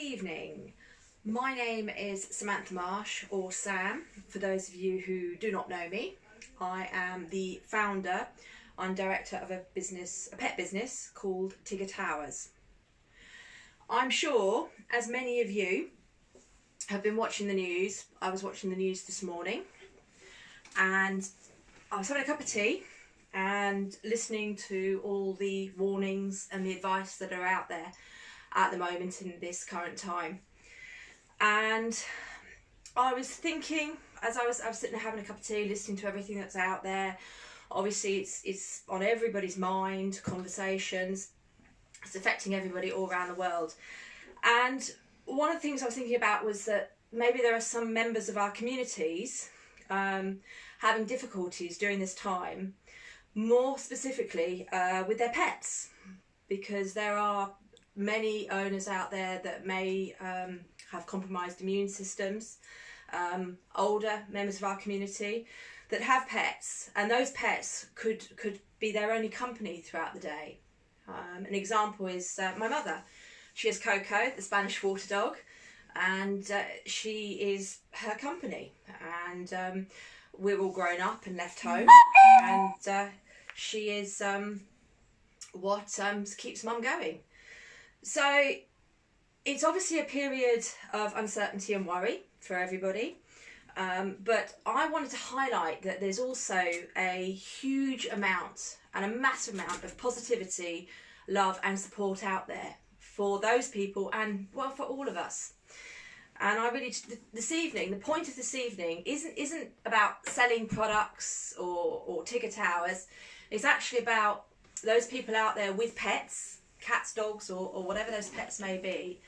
evening. My name is Samantha Marsh, or Sam, for those of you who do not know me. I am the founder and director of a pet business called Tigger Towers. I'm sure, as many of you have been watching the news, I was watching the news this morning and I was having a cup of tea and listening to all the warnings and the advice that are out there at the moment in this current time. And I was thinking, as I was sitting there having a cup of tea, listening to everything that's out there. Obviously it's on everybody's mind, conversations, it's affecting everybody all around the world. And one of the things I was thinking about was that maybe there are some members of our communities having difficulties during this time, more specifically with their pets, because there are many owners out there that may have compromised immune systems, older members of our community that have pets, and those pets could be their only company throughout the day. An example is my mother. She has Coco, the Spanish water dog, and she is her company, and we're all grown up and left home, and she is what keeps mum going. So it's obviously a period of uncertainty and worry for everybody, but I wanted to highlight that there's also a huge amount and a massive amount of positivity, love and support out there for those people and, well, for all of us. And I really, this evening, the point of this evening isn't about selling products or Tigger Towers. It's actually about those people out there with pets, cats, dogs, or whatever those pets may be,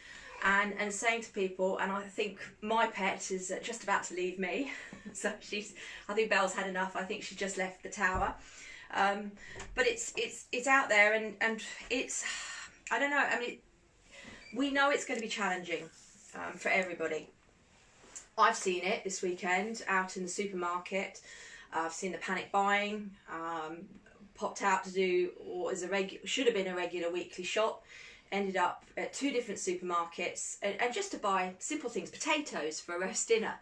and saying to people, and I think my pet is just about to leave me, so I think Belle's had enough. I think she just left the tower, but it's out there, and it's, I don't know, I mean, we know it's going to be challenging for everybody. I've seen it this weekend out in the supermarket. I've seen the panic buying. Popped out to do what is should have been a regular weekly shop, ended up at 2 different supermarkets, and just to buy simple things, potatoes for a roast dinner,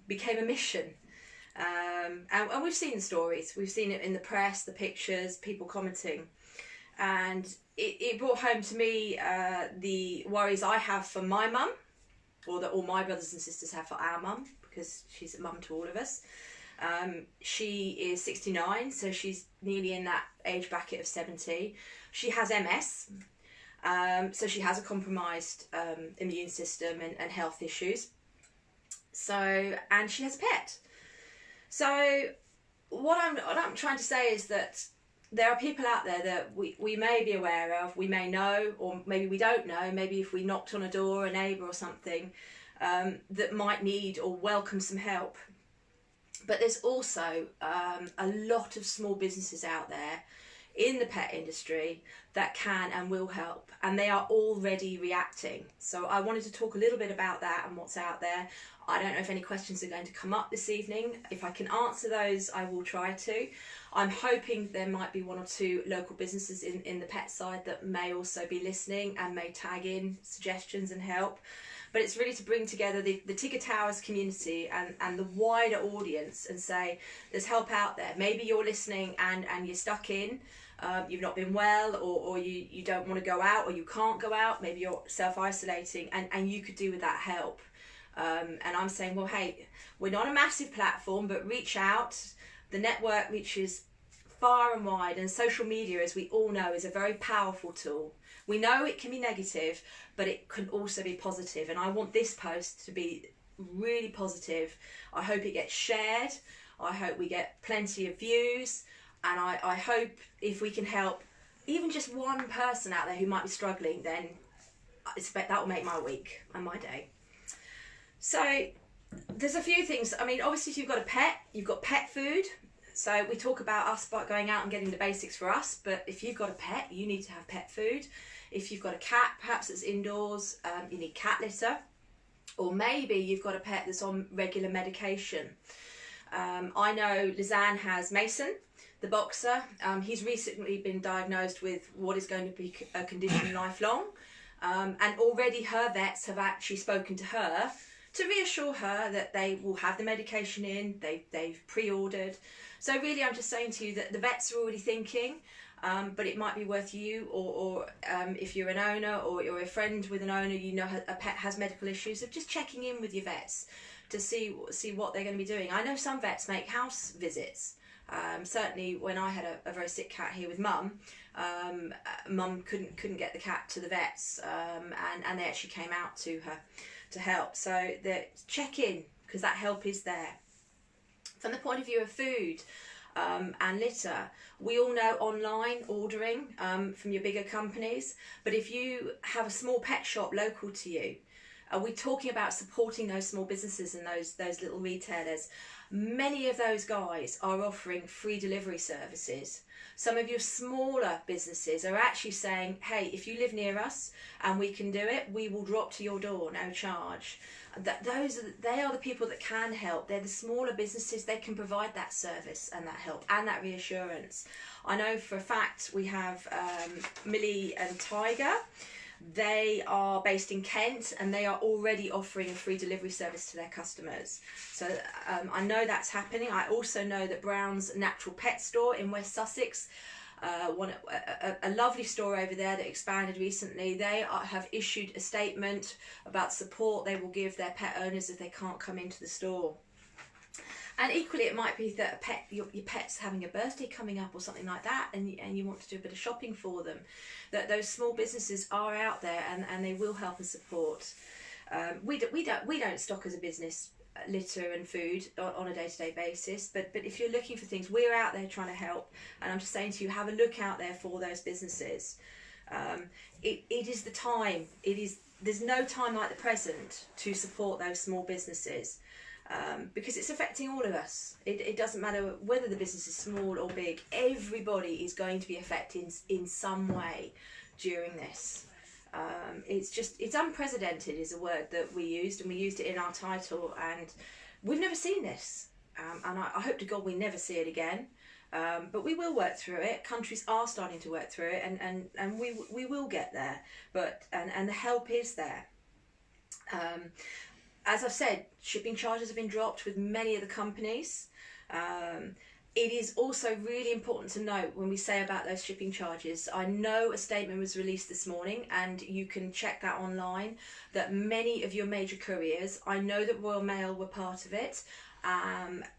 became a mission. And we've seen the stories, we've seen it in the press, the pictures, people commenting, and it brought home to me the worries I have for my mum, or that all my brothers and sisters have for our mum, because she's a mum to all of us. She is 69, so she's nearly in that age bracket of 70. She has MS, so she has a compromised immune system and health issues. So, and she has a pet. So what I'm trying to say is that there are people out there that we may be aware of, we may know, or maybe we don't know, maybe if we knocked on a door, a neighbour or something, that might need or welcome some help. But there's also a lot of small businesses out there in the pet industry that can and will help, and they are already reacting. So I wanted to talk a little bit about that and what's out there. I don't know if any questions are going to come up this evening. If I can answer those, I will try to. I'm hoping there might be 1 or 2 local businesses in the pet side that may also be listening and may tag in suggestions and help. But it's really to bring together the Tigger Towers community and the wider audience and say, there's help out there. Maybe you're listening and you're stuck in, you've not been well, or you don't want to go out, or you can't go out, maybe you're self-isolating, and you could do with that help. And I'm saying, well, hey, we're not a massive platform, but reach out. The network reaches far and wide, and social media, as we all know, is a very powerful tool. We know it can be negative, but it can also be positive, and I want this post to be really positive. I hope it gets shared. I hope we get plenty of views, and I hope if we can help even just one person out there who might be struggling, then I expect that will make my week and my day. So there's a few things. I mean, obviously if you've got a pet, you've got pet food. So we talk about us going out and getting the basics for us, but if you've got a pet, you need to have pet food. If you've got a cat, perhaps it's indoors, you need cat litter. Or maybe you've got a pet that's on regular medication. I know Lizanne has Mason, the boxer. He's recently been diagnosed with what is going to be a condition lifelong. And already her vets have actually spoken to her to reassure her that they will have the medication in, they've pre-ordered. So really I'm just saying to you that the vets are already thinking, but it might be worth you, or if you're an owner or you're a friend with an owner, you know a pet has medical issues, of just checking in with your vets to see what they're going to be doing. I know some vets make house visits. Certainly when I had a very sick cat here with Mum, Mum couldn't get the cat to the vets, and they actually came out to her to help. So check in, because that help is there. From the point of view of food and litter, we all know online ordering from your bigger companies, but if you have a small pet shop local to you, are we talking about supporting those small businesses and those little retailers? Many of those guys are offering free delivery services. Some of your smaller businesses are actually saying, hey, if you live near us and we can do it, we will drop to your door, no charge. They are the people that can help. They're the smaller businesses. They can provide that service and that help and that reassurance. I know for a fact we have Millie and Tiger. They are based in Kent, and they are already offering a free delivery service to their customers. So I know that's happening. I also know that Brown's Natural Pet Store in West Sussex, a lovely store over there that expanded recently, they have issued a statement about support they will give their pet owners if they can't come into the store. And equally, it might be that your pet's having a birthday coming up or something like that, and you want to do a bit of shopping for them. That those small businesses are out there, and they will help and support. We don't stock as a business litter and food on a day-to-day basis, but if you're looking for things, we're out there trying to help. And I'm just saying to you, have a look out there for those businesses. It is the time. There's no time like the present to support those small businesses. Because it's affecting all of us. It doesn't matter whether the business is small or big. Everybody is going to be affected in some way during this. It's unprecedented is a word that we used, and we used it in our title, and we've never seen this. And I hope to God we never see it again. But we will work through it. Countries are starting to work through it, and we will get there. And the help is there. As I've said, shipping charges have been dropped with many of the companies. It is also really important to note when we say about those shipping charges, I know a statement was released this morning, and you can check that online, that many of your major couriers, I know that Royal Mail were part of it.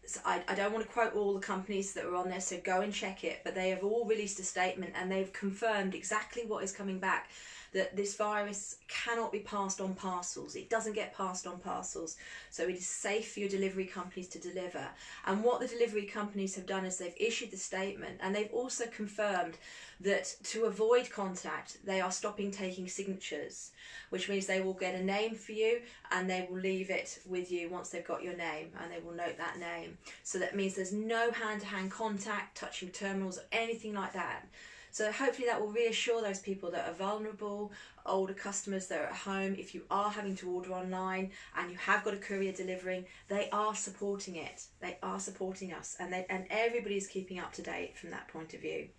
So I don't want to quote all the companies that were on there, so go and check it, but they have all released a statement and they've confirmed exactly what is coming back, that this virus cannot be passed on parcels. It doesn't get passed on parcels. So it is safe for your delivery companies to deliver. And what the delivery companies have done is they've issued the statement, and they've also confirmed that to avoid contact, they are stopping taking signatures, which means they will get a name for you and they will leave it with you once they've got your name, and they will note that name. So that means there's no hand-to-hand contact, touching terminals or anything like that. So hopefully that will reassure those people that are vulnerable, older customers that are at home. If you are having to order online and you have got a courier delivering, they are supporting it. They are supporting us, and everybody's keeping up to date from that point of view.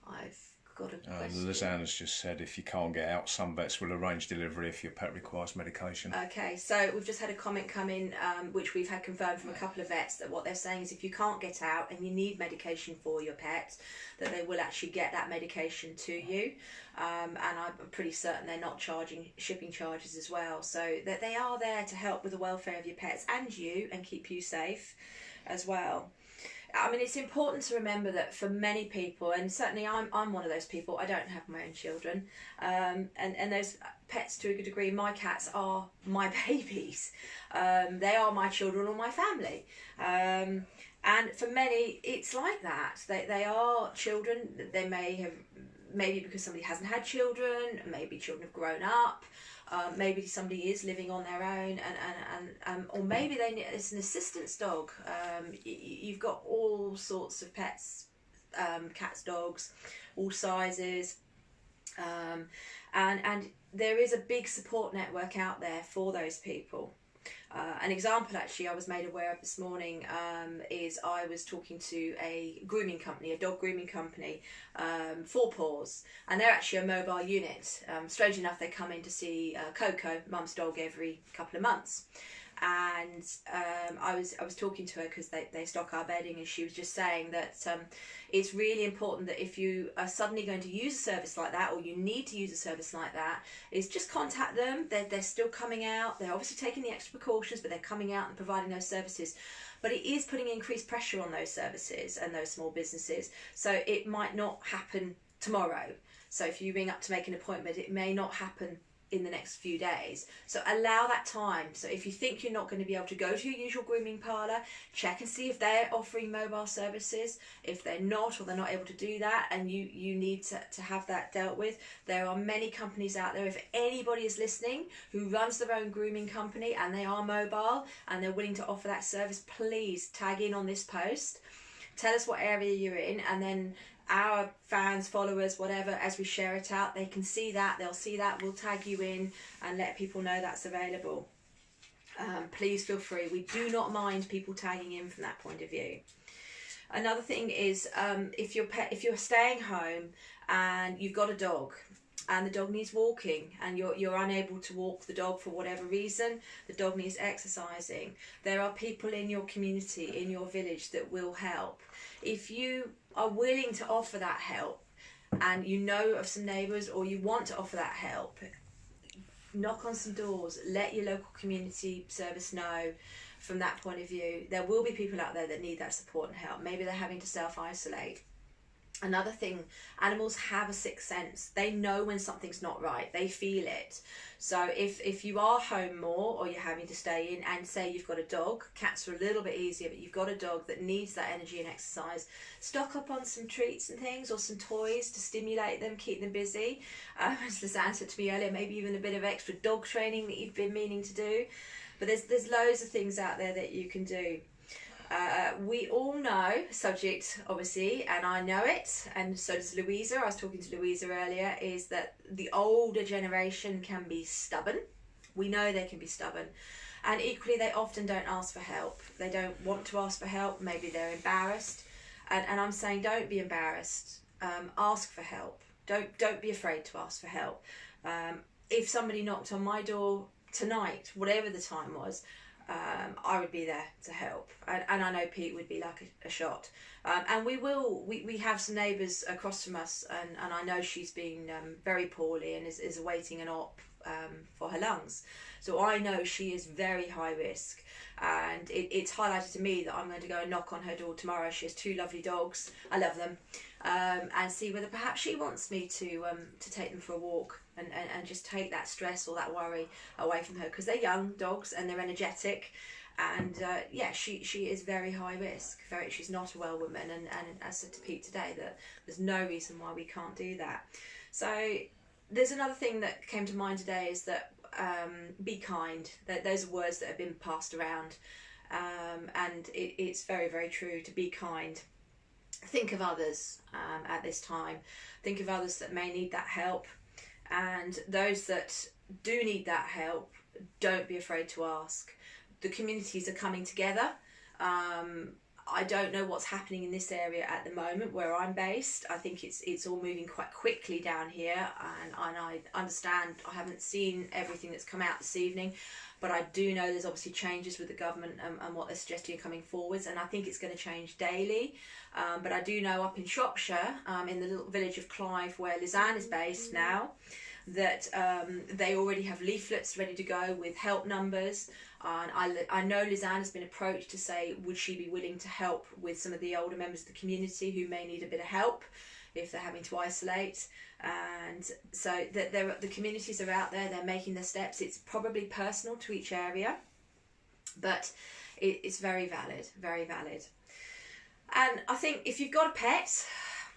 I've got a question. Lizanne's just said if you can't get out, some vets will arrange delivery if your pet requires medication. Okay, so we've just had a comment come in, which we've had confirmed from a couple of vets, that what they're saying is if you can't get out and you need medication for your pet, that they will actually get that medication to you. And I'm pretty certain they're not charging shipping charges as well. So that they are there to help with the welfare of your pets and you, and keep you safe as well. I mean, it's important to remember that for many people, and certainly I'm one of those people, I don't have my own children, and those pets to a good degree, my cats are my babies. They are my children or my family. And for many, it's like that. They are children. They maybe because somebody hasn't had children, maybe children have grown up, maybe somebody is living on their own, and or maybe it's an assistance dog. You've got all sorts of pets, cats, dogs, all sizes, and there is a big support network out there for those people. An example, actually, I was made aware of this morning is I was talking to a grooming company, a dog grooming company, Four Paws, and they're actually a mobile unit. Strange enough, they come in to see Coco, Mum's dog, every couple of months. And I was talking to her because they stock our bedding, and she was just saying that it's really important that if you are suddenly going to use a service like that, or you need to use a service like that, is just contact them. They're still coming out. They're obviously taking the extra precautions, but they're coming out and providing those services. But it is putting increased pressure on those services and those small businesses. So it might not happen tomorrow. So if you ring up to make an appointment, it may not happen in the next few days. So allow that time. So if you think you're not going to be able to go to your usual grooming parlour, check and see if they're offering mobile services. If they're not, or they're not able to do that, and you need to have that dealt with, there are many companies out there. If anybody is listening who runs their own grooming company and they are mobile and they're willing to offer that service, please tag in on this post. Tell us what area you're in, and then our fans, followers, whatever, as we share it out, they can see that, they'll see that, we'll tag you in and let people know that's available. Please feel free. We do not mind people tagging in from that point of view. Another thing is if you're staying home and you've got a dog and the dog needs walking and you're unable to walk the dog for whatever reason, the dog needs exercising, there are people in your community, in your village, that will help. If you are willing to offer that help and you know of some neighbours, or you want to offer that help, knock on some doors, let your local community service know. From that point of view, there will be people out there that need that support and help. Maybe they're having to self-isolate. Another thing, animals have a sixth sense. They know when something's not right. They feel it. So if you are home more, or you're having to stay in, and say you've got a dog, cats are a little bit easier, but you've got a dog that needs that energy and exercise, stock up on some treats and things, or some toys to stimulate them, keep them busy. As Lisanne said to me earlier, maybe even a bit of extra dog training that you've been meaning to do. But there's loads of things out there that you can do. We all know, subject obviously, and I know it, and so does Louisa. I was talking to Louisa earlier, is that the older generation can be stubborn. We know they can be stubborn, and equally they often don't ask for help. They don't want to ask for help. Maybe they're embarrassed, and I'm saying don't be embarrassed. Ask for help. Don't be afraid to ask for help. If somebody knocked on my door tonight, whatever the time was, I would be there to help, and I know Pete would be like a shot. And we have some neighbours across from us, and I know she's been very poorly and is awaiting an op for her lungs. So I know she is very high risk, and it's highlighted to me that I'm going to go and knock on her door tomorrow. She has two lovely dogs. I love them. And see whether perhaps she wants me to take them for a walk and just take that stress or that worry away from her, because they're young dogs and they're energetic, and she is very high risk. She's not a well woman, and I said to Pete today that there's no reason why we can't do that. So there's another thing that came to mind today, is that be kind. Those are words that have been passed around, and it's very, very true to be kind. Think of others at this time. Think of others that may need that help, and those that do need that help, don't be afraid to ask. The communities are coming together. I don't know what's happening in this area at the moment where I'm based. I think it's all moving quite quickly down here, and I understand I haven't seen everything that's come out this evening, but I do know there's obviously changes with the government and what they're suggesting coming forwards, and I think it's going to change daily. But I do know up in Shropshire, in the little village of Clive where Lisanne is based now, that they already have leaflets ready to go with help numbers. And I know Lisanne has been approached to say, would she be willing to help with some of the older members of the community who may need a bit of help if they're having to isolate. And so the communities are out there, they're making their steps. It's probably personal to each area, but it's very valid, very valid. And I think if you've got a pet,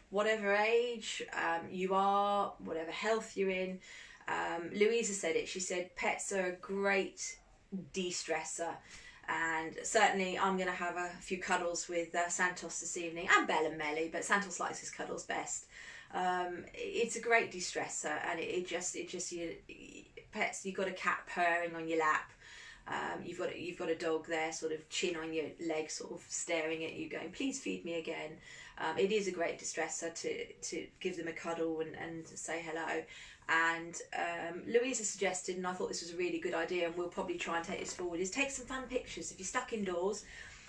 whatever age you are, whatever health you're in, Louisa said it, she said pets are a great de-stressor, and certainly I'm going to have a few cuddles with Santos this evening, and Belle and Melly, but Santos likes his cuddles best. It's a great de-stressor, and it just pets, you've got a cat purring on your lap, You've got a dog there, sort of chin on your leg, sort of staring at you, going, "Please feed me again." It is a great distressor to give them a cuddle and say hello. And Louisa suggested, and I thought this was a really good idea, and we'll probably try and take this forward, is take some fun pictures. If you're stuck indoors,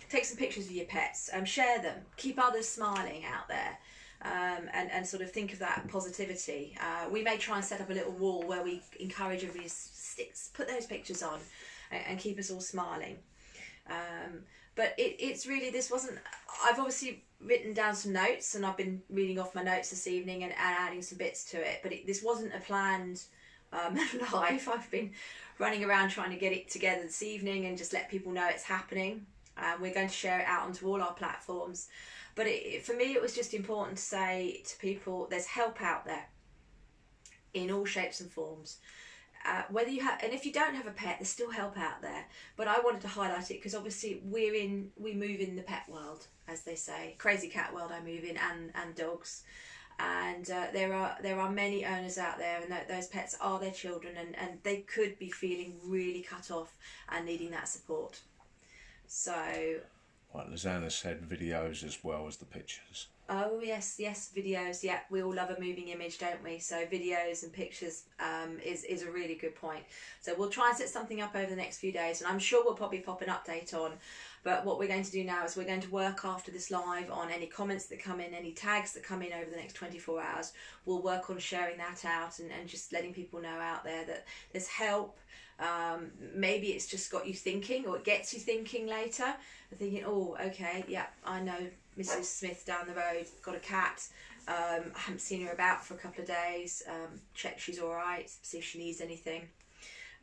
take some pictures of your pets, share them, keep others smiling out there. And sort of think of that positivity. We may try and set up a little wall where we encourage everybody to put those pictures on and keep us all smiling. But it's really, this wasn't, I've obviously written down some notes, and I've been reading off my notes this evening and adding some bits to it, but this wasn't a planned live. I've been running around trying to get it together this evening and just let people know it's happening. We're going to share it out onto all our platforms. But for me, it was just important to say to people, there's help out there in all shapes and forms. Whether you have, and if you don't have a pet, there's still help out there. But I wanted to highlight it because obviously we move in the pet world, as they say, crazy cat world. I move in, and dogs, and there are many owners out there, and those pets are their children, and they could be feeling really cut off and needing that support. So. Like Lizanna said, videos as well as the pictures. Oh yes, videos. Yeah, we all love a moving image, don't we? So videos and pictures is a really good point. So we'll try and set something up over the next few days, and I'm sure we'll probably pop an update on. But what we're going to do now is we're going to work after this live on any comments that come in, any tags that come in over the next 24 hours. We'll work on sharing that out and just letting people know out there that there's help. Maybe it's just got you thinking, or it gets you thinking later, thinking, oh, okay, yeah, I know Mrs. Smith down the road got a cat. I haven't seen her about for a couple of days. Check she's all right, see if she needs anything.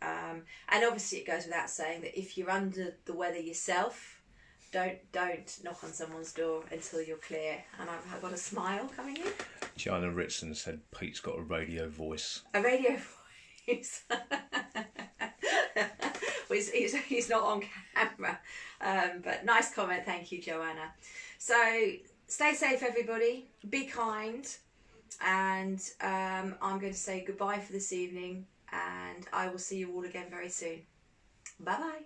And obviously it goes without saying that if you're under the weather yourself, don't knock on someone's door until you're clear. And I've got a smile coming in. Joanna Ritson said Pete's got a radio voice. A radio voice. Well, he's not on camera, but nice comment, thank you, Joanna. So stay safe, everybody, be kind, and I'm going to say goodbye for this evening, and I will see you all again very soon. Bye bye.